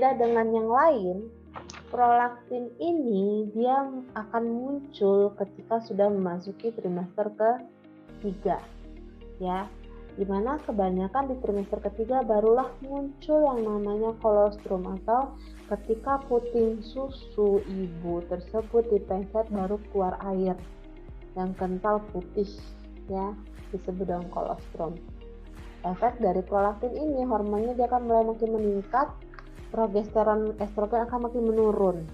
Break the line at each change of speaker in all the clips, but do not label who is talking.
Berbeda dengan yang lain, prolaktin ini dia akan muncul ketika sudah memasuki trimester ketiga, ya. Dimana kebanyakan di trimester ketiga barulah muncul yang namanya kolostrum, atau ketika puting susu ibu tersebut dipencet baru keluar air yang kental putih, ya, disebut dengan kolostrum. Efek dari prolaktin ini, hormonnya dia akan mulai makin meningkat, progesteron, estrogen akan makin menurun,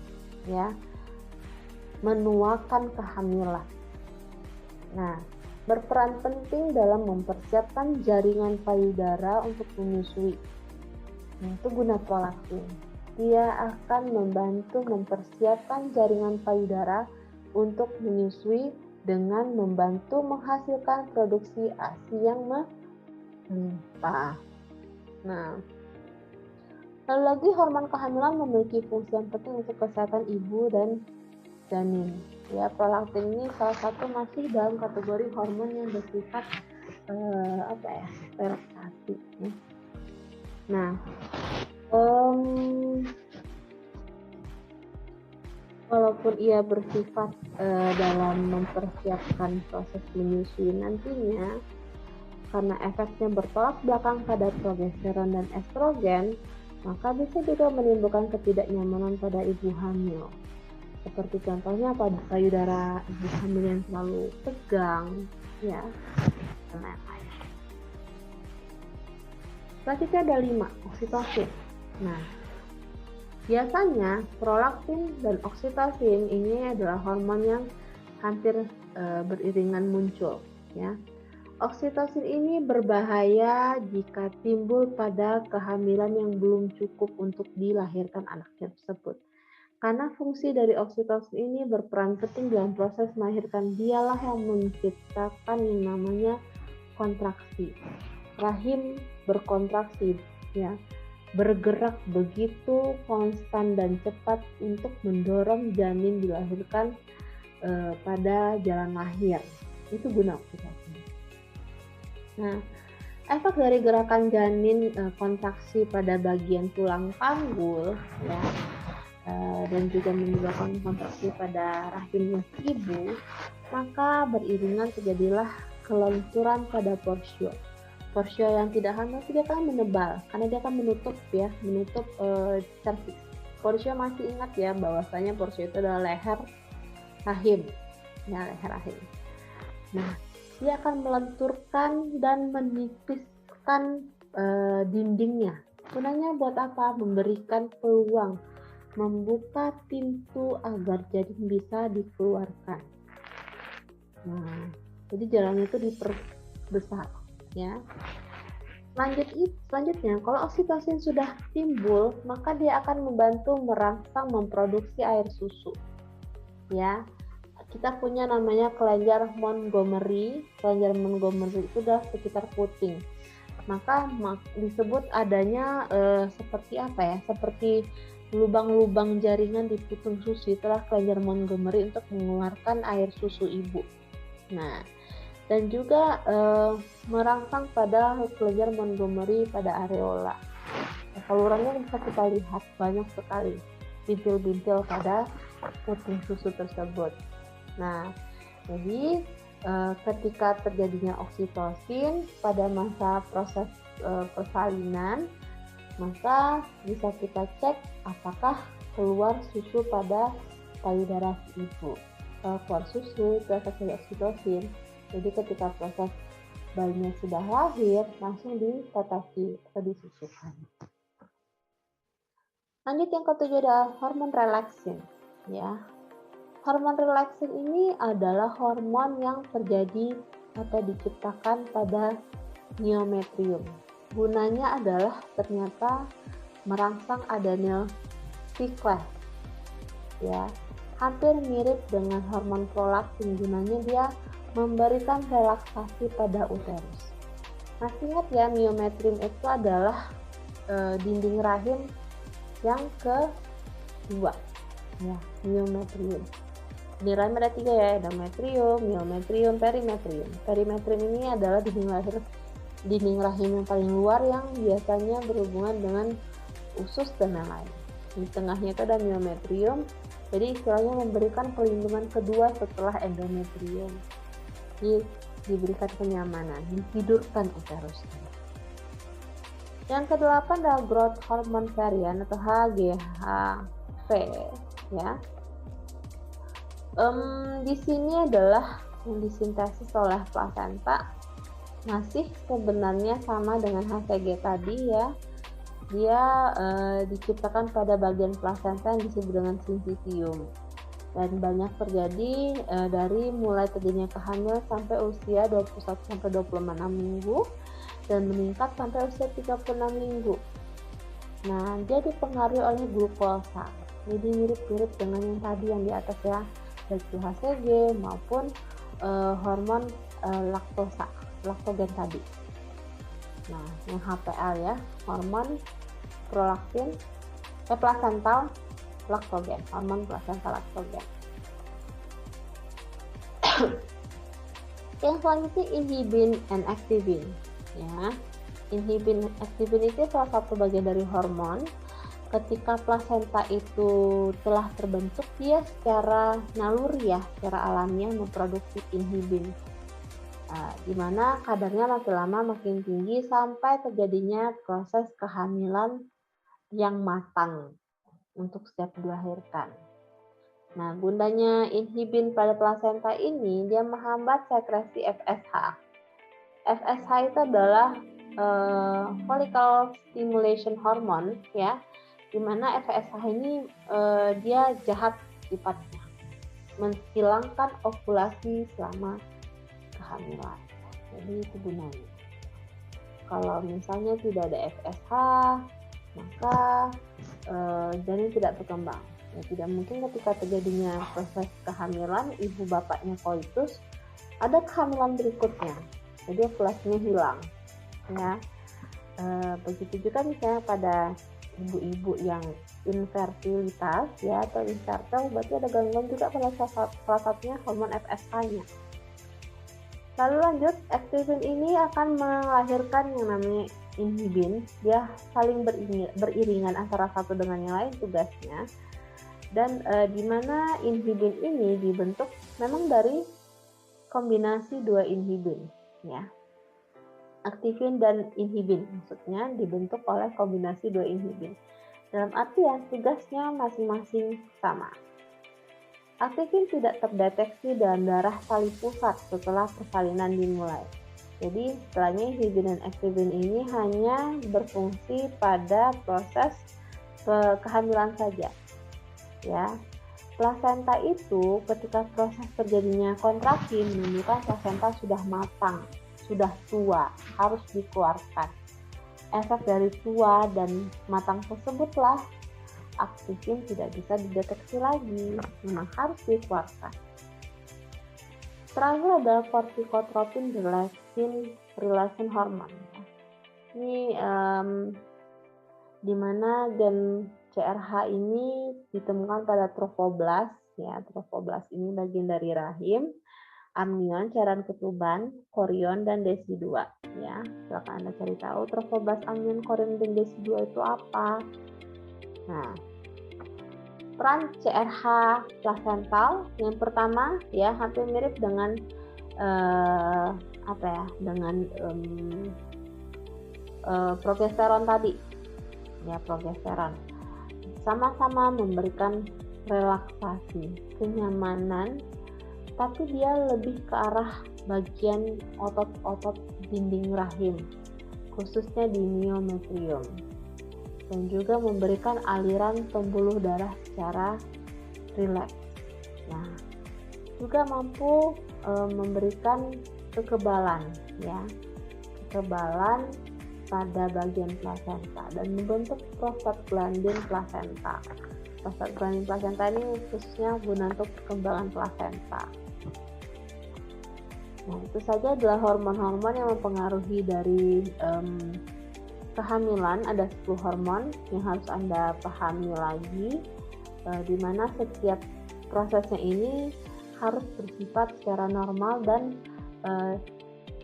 ya, menuakan kehamilan. Nah, berperan penting dalam mempersiapkan jaringan payudara untuk menyusui. Nah, itu guna prolaktin. Dia akan membantu mempersiapkan jaringan payudara untuk menyusui dengan membantu menghasilkan produksi ASI yang melimpah. Nah, lalu lagi hormon kehamilan memiliki fungsi yang penting untuk kesehatan ibu dan janin. Ya, prolaktin ini salah satu masih dalam kategori hormon yang bersifat relaksasi. Ya. Nah, walaupun ia bersifat dalam mempersiapkan proses menyusui nantinya, karena efeknya bertolak belakang pada progesteron dan estrogen, maka bisa juga menimbulkan ketidaknyamanan pada ibu hamil. Seperti contohnya pada payudara ibu hamil yang terlalu tegang, ya, dan lain-lain. Selanjutnya ada 5, oksitosin. Nah, biasanya prolaktin dan oksitosin ini adalah hormon yang hampir beriringan muncul, ya. Oksitosin ini berbahaya jika timbul pada kehamilan yang belum cukup untuk dilahirkan anaknya tersebut. Karena fungsi dari oksitosin ini berperan penting dalam proses melahirkan. Dialah yang menciptakan yang namanya kontraksi. Rahim berkontraksi, ya, bergerak begitu konstan dan cepat untuk mendorong janin dilahirkan pada jalan lahir. Itu guna oksitosin. Nah, efek dari gerakan janin kontraksi pada bagian tulang panggul, ya, dan juga menyebabkan kontraksi pada rahimnya ibu, maka beriringan terjadilah kelenturan pada porsio. Porsio yang tidak hamil dia akan menebal karena dia akan menutup cervix. Porsio masih ingat ya bahwasanya porsio itu adalah leher rahim, ya, leher rahim. Nah, dia akan melenturkan dan menipiskan dindingnya. Gunanya buat apa? Memberikan peluang, membuka pintu agar janin bisa dikeluarkan. Nah, jadi jalannya itu diperbesar, ya. Selanjutnya, kalau oksitosin sudah timbul, maka dia akan membantu merangsang memproduksi air susu, ya. Kita punya namanya kelenjar Montgomery. Kelenjar Montgomery itu adalah sekitar puting. Maka disebut adanya seperti apa ya? Seperti lubang-lubang jaringan di putung susu, itulah kelenjar Montgomery untuk mengeluarkan air susu ibu. Nah, dan juga merangsang pada kelenjar Montgomery pada areola. Nah, salurannya bisa kita lihat banyak sekali bintil-bintil pada puting susu tersebut. Nah, jadi ketika terjadinya oksitosin pada masa proses persalinan, maka bisa kita cek apakah keluar susu pada payudara ibu. Kalau keluar susu, itu akan terjadi oksitosin. Jadi ketika proses bayinya sudah lahir, langsung ditetesi atau disusukan. Lanjut yang ketujuh adalah hormon relaksin, ya. Hormon relaksin ini adalah hormon yang terjadi atau diciptakan pada myometrium. Gunanya adalah ternyata merangsang adenyl cyclase, ya. Hampir mirip dengan hormon prolaktin. Gunanya dia memberikan relaksasi pada uterus. Masih ingat ya, myometrium itu adalah dinding rahim yang kedua, ya, myometrium. Di rahim ada 3 ya, endometrium, myometrium, perimetrium. Perimetrium ini adalah dinding rahim yang paling luar yang biasanya berhubungan dengan usus dan lain-lain. Di tengahnya itu ada myometrium. Jadi istilahnya memberikan perlindungan kedua setelah endometrium. Diberikan kenyamanan, ditidurkan uterusnya. Yang kedelapan adalah growth hormone variant atau HGHV, ya. Di sini adalah yang disintesis oleh plasenta, masih sebenarnya sama dengan HCG tadi, ya. Dia diciptakan pada bagian plasenta yang disebut dengan syncytium, dan banyak terjadi dari mulai terjadinya kehamilan sampai usia 21-26 minggu dan meningkat sampai usia 36 minggu. Nah, dia dipengaruhi oleh glukosa. Jadi mirip-mirip dengan yang tadi yang di atas, ya, baik itu HCG maupun hormon laktogen tadi. Nah, yang HPL, ya, hormon prolaktin plasental laktogen, hormon plasental laktogen. Yang selanjutnya inhibin and activin, ya. Inhibin activin itu salah satu bagian dari hormon. Ketika plasenta itu telah terbentuk, dia secara naluri, ya, secara alamiah memproduksi inhibin, di mana kadarnya makin lama makin tinggi sampai terjadinya proses kehamilan yang matang untuk siap dilahirkan. Nah, gunanya inhibin pada plasenta ini, dia menghambat sekresi FSH. FSH itu adalah follicle stimulation hormone, ya, di mana FSH ini dia jahat sifatnya, menghilangkan ovulasi selama kehamilan. Jadi itu gunanya. Kalau misalnya tidak ada FSH, maka janin tidak berkembang. Ya, tidak mungkin ketika terjadinya proses kehamilan, ibu bapaknya koitus, ada kehamilan berikutnya. Jadi ovulasinya hilang. Ya, begitu juga misalnya pada ibu-ibu yang infertilitas, ya, atau infertil, berarti ada gangguan juga pada salah satunya hormon FSH-nya. Lalu lanjut, activin ini akan melahirkan yang namanya inhibin. Dia saling beriringan antara satu dengan yang lain tugasnya, dan di mana inhibin ini dibentuk memang dari kombinasi dua inhibin, ya. Aktivin dan inhibin maksudnya dibentuk oleh kombinasi dua inhibin. Dalam artian tugasnya masing-masing sama. Aktivin tidak terdeteksi dalam darah tali pusat setelah persalinan dimulai. Jadi setelahnya inhibin dan aktivin ini hanya berfungsi pada proses kehamilan saja. Ya. Plasenta itu ketika proses terjadinya kontraksi menunjukkan plasenta sudah matang, sudah tua, harus dikeluarkan. Efek dari tua dan matang tersebutlah aktivin tidak bisa dideteksi lagi, memang harus dikeluarkan. Terakhir adalah corticotropin relation hormone. Ini di mana gen CRH ini ditemukan pada trofoblast, ya. Trofoblast ini bagian dari rahim, amnion, cairan ketuban, korion, dan desi2, ya. Silakan Anda cari tahu trofoblast, amnion, korion, dan desi2 itu apa. Nah, peran CRH plasental yang pertama, ya, hampir mirip dengan progesteron tadi, ya, progesteron. Sama-sama memberikan relaksasi, kenyamanan, tapi dia lebih ke arah bagian otot-otot dinding rahim, khususnya di myometrium, dan juga memberikan aliran pembuluh darah secara rileks. Nah, juga mampu memberikan kekebalan, ya, kekebalan pada bagian plasenta dan membentuk prostaglandin plasenta. Prostaglandin plasenta ini khususnya guna untuk perkembangan plasenta. Nah, itu saja adalah hormon-hormon yang mempengaruhi dari kehamilan. Ada 10 hormon yang harus Anda pahami lagi, di mana setiap prosesnya ini harus bersifat secara normal dan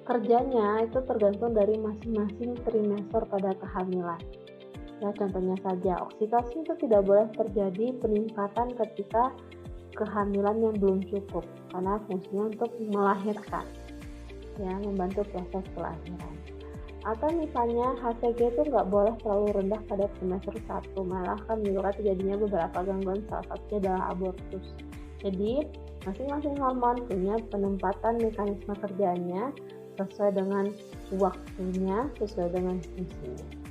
kerjanya itu tergantung dari masing-masing trimester pada kehamilan. Ya, contohnya saja, oksitosin itu tidak boleh terjadi peningkatan ketika kehamilan yang belum cukup, karena fungsinya untuk melahirkan, ya, membantu proses kelahiran. Atau misalnya HCG itu nggak boleh terlalu rendah pada trimester 1, malah kan menyebabkan terjadinya beberapa gangguan, salah satunya adalah abortus. Jadi masing-masing hormon punya penempatan mekanisme kerjanya sesuai dengan waktunya, sesuai dengan fungsinya.